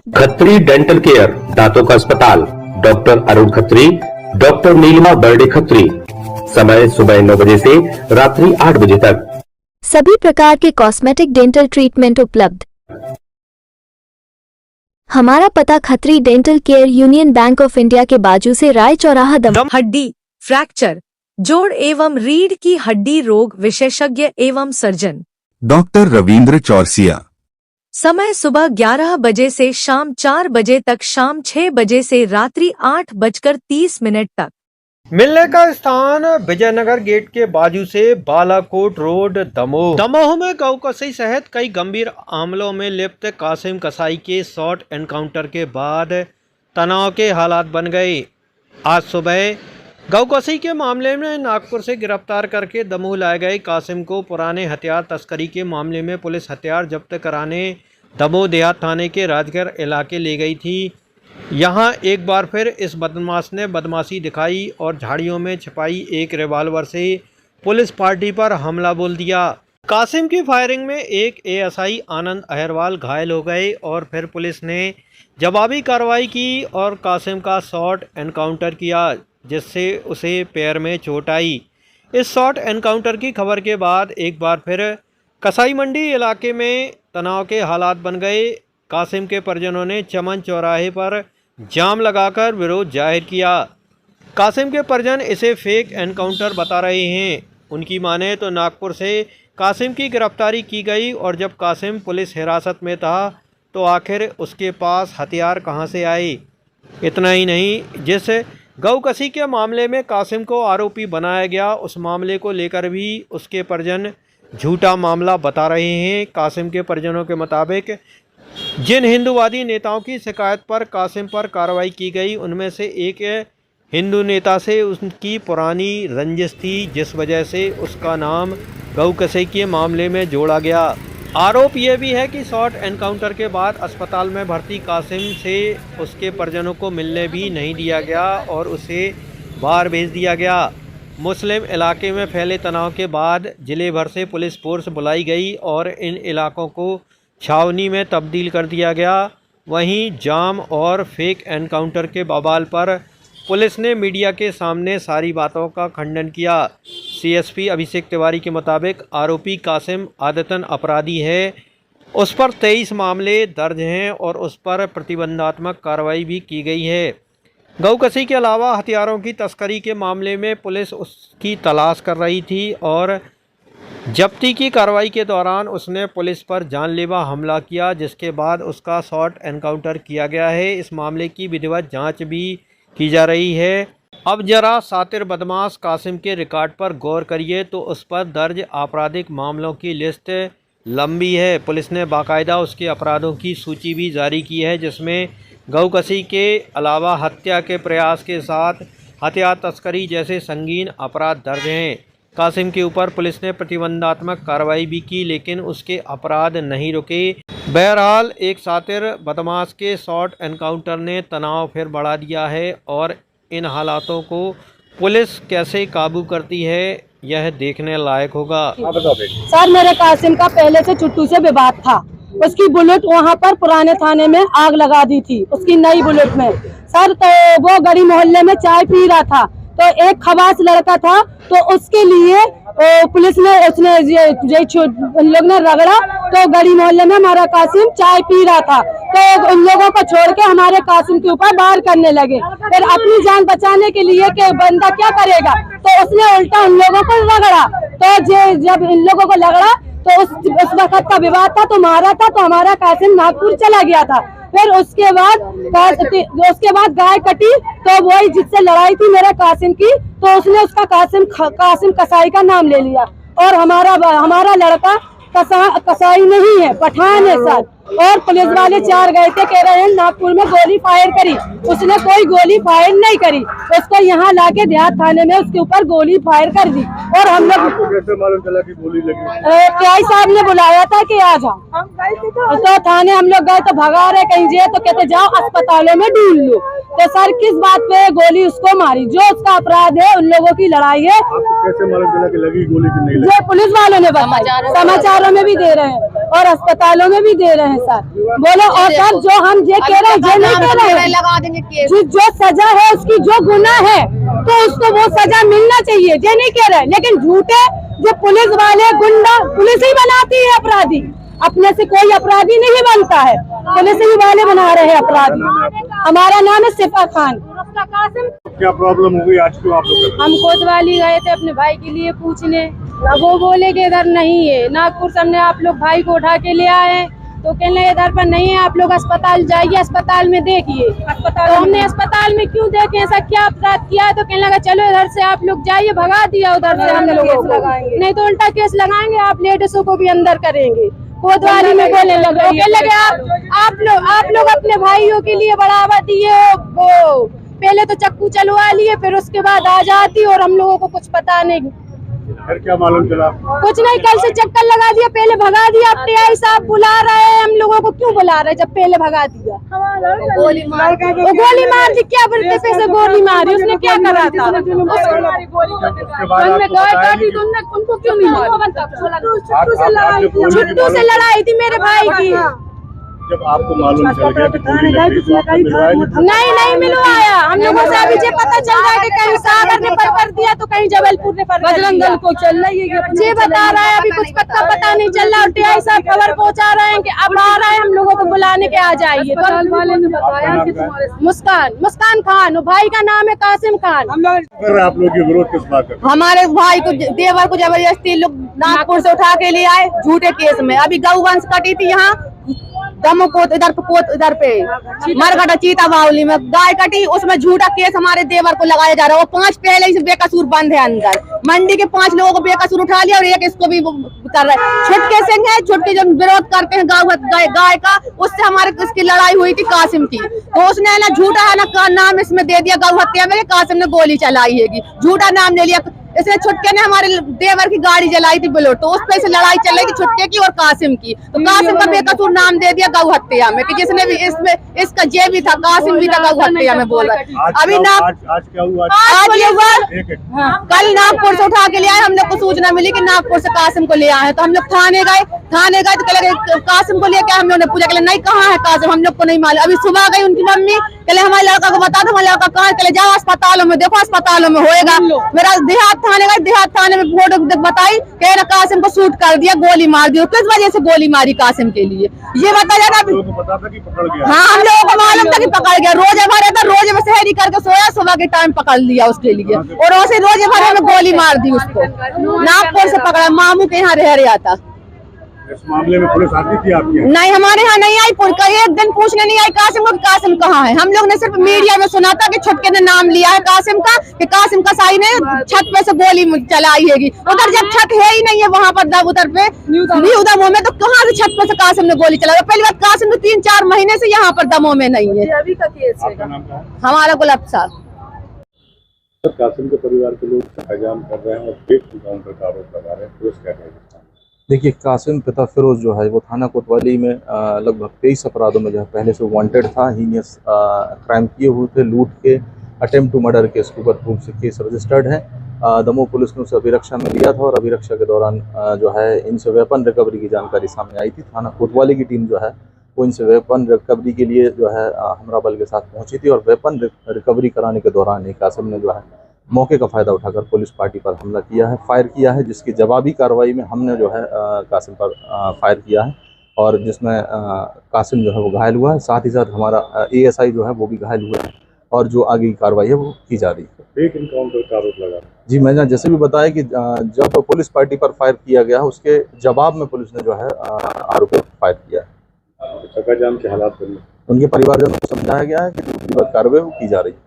Khatri dental care, दांतों का अस्पताल, डॉक्टर अरुण खत्री, डॉक्टर नीलिमा बर्डे खत्री। समय सुबह 9 बजे से रात्रि 8 बजे तक। सभी प्रकार के कॉस्मेटिक डेंटल ट्रीटमेंट उपलब्ध। हमारा पता Khatri dental care, union bank of India के बाजू से राय चौराहा, दम। हड्डी, फ्रैक्चर, जोड़ एवं रीढ़ की हड्डी रोग विशेषज्ञ एवं सर्जन डॉक्टर रविंद्र चौरसिया। समय सुबह 11 बजे से शाम 4 बजे तक, शाम 6 बजे से रात्रि 8:30 तक। मिलने का स्थान विजयनगर गेट के बाजू से बालाकोट रोड, दमोह। दमोह में गौ कसाई सहित कई गंभीर मामलों में लिप्त कासिम कसाई के शॉर्ट एनकाउंटर के बाद तनाव के हालात बन गए। आज सुबह गौ कसाई के मामले में नागपुर से गिरफ्तार करके दमोह लाए गए कासिम को पुराने हथियार तस्करी के मामले में पुलिस हथियार जब्त कराने दमोह देहात थाने के राजगढ़ इलाके ले गई थी। यहाँ एक बार फिर इस बदमाश ने बदमाशी दिखाई और झाड़ियों में छिपाई एक रिवाल्वर से पुलिस पार्टी पर हमला बोल दिया। कासिम की फायरिंग में एक एएसआई आनंद अहिरवाल घायल हो गए और फिर पुलिस ने जवाबी कार्रवाई की और कासिम का शॉर्ट एनकाउंटर किया, जिससे उसे पैर में चोट आई। इस शॉर्ट एनकाउंटर की खबर के बाद एक बार फिर कसाई मंडी इलाके में तनाव के हालात बन गए। कासिम के परिजनों ने चमन चौराहे पर जाम लगाकर विरोध जाहिर किया। कासिम के परिजन इसे फेक एनकाउंटर बता रहे हैं। उनकी माने तो नागपुर से कासिम की गिरफ्तारी की गई और जब कासिम पुलिस हिरासत में था तो आखिर उसके पास हथियार कहां से आए। इतना ही नहीं, जिस गौ कसी के मामले में कासिम को आरोपी बनाया गया, उस मामले को लेकर भी उसके परिजन झूठा मामला बता रहे हैं। कासिम के परिजनों के मुताबिक जिन हिंदूवादी नेताओं की शिकायत पर कासिम पर कार्रवाई की गई, उनमें से एक हिंदू नेता से उसकी पुरानी रंजिश थी, जिस वजह से उसका नाम गौ कसाई के मामले में जोड़ा गया। आरोप यह भी है कि शॉर्ट एनकाउंटर के बाद अस्पताल में भर्ती कासिम से उसके परिजनों को मिलने भी नहीं दिया गया और उसे बाहर भेज दिया गया। मुस्लिम इलाके में फैले तनाव के बाद जिले भर से पुलिस फोर्स बुलाई गई और इन इलाकों को छावनी में तब्दील कर दिया गया। वहीं जाम और फेक एनकाउंटर के बवाल पर पुलिस ने मीडिया के सामने सारी बातों का खंडन किया। सीएसपी अभिषेक तिवारी के मुताबिक आरोपी कासिम आदतन अपराधी है, उस पर 23 मामले दर्ज हैं और उस पर प्रतिबंधात्मक कार्रवाई भी की गई है। गौ कसाई के अलावा हथियारों की तस्करी के मामले में पुलिस उसकी तलाश कर रही थी और जब्ती की कार्रवाई के दौरान उसने पुलिस पर जानलेवा हमला किया, जिसके बाद उसका शॉर्ट एनकाउंटर किया गया है। इस मामले की विधिवत जांच भी की जा रही है। अब जरा सातिर बदमाश कासिम के रिकॉर्ड पर गौर करिए तो उस पर दर्ज आपराधिक मामलों की लिस्ट लंबी है। पुलिस ने बाकायदा उसके अपराधों की सूची भी जारी की है, जिसमें गौ कसाई के अलावा हत्या के प्रयास के साथ हथियार तस्करी जैसे संगीन अपराध दर्ज हैं। कासिम के ऊपर पुलिस ने प्रतिबंधात्मक कार्रवाई भी की, लेकिन उसके अपराध नहीं रुके। बहरहाल एक सातिर बदमाश के शॉर्ट एनकाउंटर ने तनाव फिर बढ़ा दिया है और इन हालातों को पुलिस कैसे काबू करती है यह देखने लायक होगा। सर, मेरे कासिम का पहले से चुट्टू से विवाद था। उसकी बुलेट वहाँ पर पुराने थाने में आग लगा दी थी, उसकी नई बुलेट में। सर, तो वो गली मोहल्ले में चाय पी रहा था तो एक खबास लड़का था, तो उसके लिए पुलिस ने उन लोग ने रगड़ा तो गली मोहल्ले में हमारा कासिम चाय पी रहा था, तो उन लोगों को छोड़ के हमारे कासिम के ऊपर वार करने लगे। फिर अपनी जान बचाने के लिए कि बंदा क्या करेगा, तो उसने उल्टा उन लोगों को रगड़ा। तो जब इन लोगों को लगड़ा तो उस वक्त का विवाद था, तो मारा था, तो हमारा कासिम नागपुर चला गया था। फिर उसके बाद गाय कटी, तो वही जिससे लड़ाई थी मेरे कासिम की, तो उसने उसका कासिम कसाई का नाम ले लिया और हमारा लड़का कसाई नहीं है, पठान है सर। और पुलिस वाले 4 गए थे, कह रहे हैं नागपुर में गोली फायर करी, उसने कोई गोली फायर नहीं करी। उसको यहाँ लाके देहात थाने में उसके ऊपर गोली फायर कर दी और हम लोग टीआई साहब ने बुलाया था कि आ जाओ, तो थाने हम लोग गए तो भगा रहे कहीं जे, तो कहते जाओ अस्पतालों में ढूंढ लो। तो सर किस बात पे गोली उसको मारी, जो उसका अपराध है, उन लोगों की लड़ाई है। कैसे मालूम चला कि लगी गोली कि नहीं लगी? जो पुलिस वालों ने बताया, समाचारों में भी दे रहे हैं और अस्पतालों में भी दे रहे हैं। हैं सर। बोलो और सर जो हम ये कह रहे हैं ये नहीं कह रहे हैं, लगा देंगे केस। जो सजा है उसकी जो गुनाह है तो उसको वो सजा मिलना चाहिए, ये नहीं कह रहे। लेकिन झूठे जो पुलिस वाले गुंडा, पुलिस ही बनाती है अपराधी, अपने से कोई अपराधी नहीं बनता है, पुलिस ही वाले बना रहे हैं अपराधी। हमारा नाम है सिफा खान। क्या प्रॉब्लम हो गई आज क्यों आप लोग? हम कोतवाली गए थे अपने भाई के लिए पूछने, वो बोले कि इधर नहीं है। नागपुर से हमने आप लोग भाई को उठा के ले आए तो कहने लगे इधर पर नहीं है, आप लोग अस्पताल जाइए, अस्पताल में देखिए। तो हमने अस्पताल में क्यों देखे, ऐसा क्या अपराध किया है? तो कहने लगा चलो इधर से आप लोग जाइए, भगा दिया उधर से हम लोगों को, नहीं तो उल्टा केस लगाएंगे, आप लेडीजों को भी अंदर करेंगे। कोतवाली में बोलने लगे आप लोग अपने भाइयों के लिए बढ़ावा दिए हो, वो पहले तो चक्कू चलवा लिए, फिर उसके बाद आ जाती और हम लोगों को कुछ पता नहीं। फिर क्या मालूम चला? कुछ नहीं, कल से चक्कर लगा दिया, पहले भगा दिया। अब टीआई साहब बुला रहे हैं, हम लोगों को क्यों बुला रहे हैं जब पहले भगा दिया? गोली मार दी, क्या बोलते पैसे गोली मारी, उसने क्या करा था? उनको क्यों नहीं मारा? छुट्टू से लड़ाई थी मेरे भाई की। जब आपको मालूम चल गया कि गोली लग गई तो आपको मिलवाया नहीं मिलवाया। हम लोगों से अभी ये पता चल रहा है कि कहीं सागर ने पर दिया तो कहीं जबलपुर ने पर बजरंग दल को चल रही है, ये बता रहा है। अभी कुछ पता नहीं चल रहा। और टीआई साहब खबर पहुंचा रहे हैं कि अब आ रहा है, हम लोगों को बुलाने के आ जाइए। मुस्कान खान, भाई का नाम है कासिम खान। आप लोग ये विरोध किस बात का? हमारे भाई को देवर को जबरदस्ती लोग नागपुर से उठा के ले आए झूठे केस में। अभी गौवंश कटी थी यहाँ दमोकोट इधर पे मरघटा चीता बावली में गाय कटी, उसमें झूठा केस हमारे देवर को लगाया जा रहा है। वो 5 पहले ही बेकसूर बंद है अंदर। मंडी के 5 लोगों को बेकसूर उठा लिया और एक इसको भी कर रहा है। छुटके सिंह है, छुटके जो विरोध करते हैं गाय का, उससे हमारे इसकी लड़ाई हुई थी कासिम की। तो उसने ना झूठा है ना नाम इसमें दे दिया गौ हत्या में, कासिम ने गोली चलाई है, झूठा नाम ले लिया। इसने छुटके ने हमारे देवर की गाड़ी जलाई थी बुलेट, तो उस पे से लड़ाई चल रही थी छुटके की और कासिम की। तो कासिम का बेकसूर नाम दे दिया गौ हत्या में, कि जिसने भी इसमें इसका जे भी था, कासिम भी था गौ हत्या में बोल रहा है। अभी आज क्या हुआ? आज ये हुआ कल नागपुर से उठा के ले आए। हम लोग को सूचना मिली कि नागपुर से कासिम को ले आए, तो हम लोग थाने गए तो कहले कासिम को लेके हम लोग ने पूछा, कहले नहीं कहाँ है कासिम, हम लोग को नहीं मालूम। अभी सुबह गई उनकी मम्मी, कहले हमारे लड़का को बता दो, हमारे लड़का कहाँ? कहले जाओ अस्पतालों में देखो, अस्पतालों में होएगा। मेरा देहात थाने गए, देहात थाने में फोटो बताई, कह रहा कासिम को शूट कर दिया, गोली मार दी। किस वजह से गोली मारी कासिम के लिए ये बता जाना। हाँ, हम लोगों को मालूम था कि पकड़ गया। रोज हमारे था, रोज में शहरी करके सोया, सुबह के टाइम पकड़ लिया उसके लिए, और वैसे रोज हमारे में गोली मार दी उसको। नागपुर से पकड़ा, मामू के यहाँ रह रहा था। इस मामले में पुलिस आती थी आपके? नहीं, हमारे यहाँ नहीं आई। एक दिन पूछने नहीं आई कासिम को, कासिम कहाँ है। हम लोग ने सिर्फ मीडिया में सुना था कि छुटके ने नाम लिया है कासिम का, कि कासिम का साई ने छत पे से गोली चलाई है। उधर जब छत है ही नहीं है वहाँ पर उधर पे न्यू दमोह में, तो कहाँ से छत पे से कासिम ने गोली चलाई? पहली बात, कासिम तो 3-4 महीने से यहाँ पर दमोह में नहीं है। अभी का केस है हमारा गुलाब साहब। कासिम के परिवार के लोग इंतजाम कर रहे हैं और फेक एनकाउंटर का आरोप लगा रहे हैं, पुलिस क्या कहेगी? देखिए, कासिम पिता फिरोज जो है वो थाना कोतवाली में लगभग 23 अपराधों में जो है पहले से वांटेड था। हीनियस क्राइम किए हुए थे, लूट के, अटेम्प्ट टू मर्डर के इसके ऊपर रूप से केस रजिस्टर्ड है। दमोह पुलिस ने उसे अभिरक्षा में लिया था और अभिरक्षा के दौरान जो है इनसे वेपन रिकवरी की जानकारी सामने आई थी। थाना कोतवाली की टीम जो है वो इनसे वेपन रिकवरी के लिए जो है हमरा बल के साथ पहुंची थी, और वेपन रिकवरी कराने के दौरान ही कासिम ने जो है मौके का फ़ायदा उठाकर पुलिस पार्टी पर हमला किया है, फायर किया है, जिसकी जवाबी कार्रवाई में हमने जो है कासिम पर फायर किया है, और जिसमें कासिम जो है वो घायल हुआ है। साथ ही साथ हमारा ASI जो है वो भी घायल हुआ है, और जो आगे की कार्रवाई है वो की जा रही है। फेक एनकाउंटर का आरोप लगा? जी, मैंने जैसे भी बताया कि जब पुलिस पार्टी पर फायर किया गया, उसके जवाब में पुलिस ने जो है आरोपी पर फायर किया है। चक्का जाम के हालात बने, उनके परिवारजनों को समझाया गया है कि कार्रवाई की जा रही है।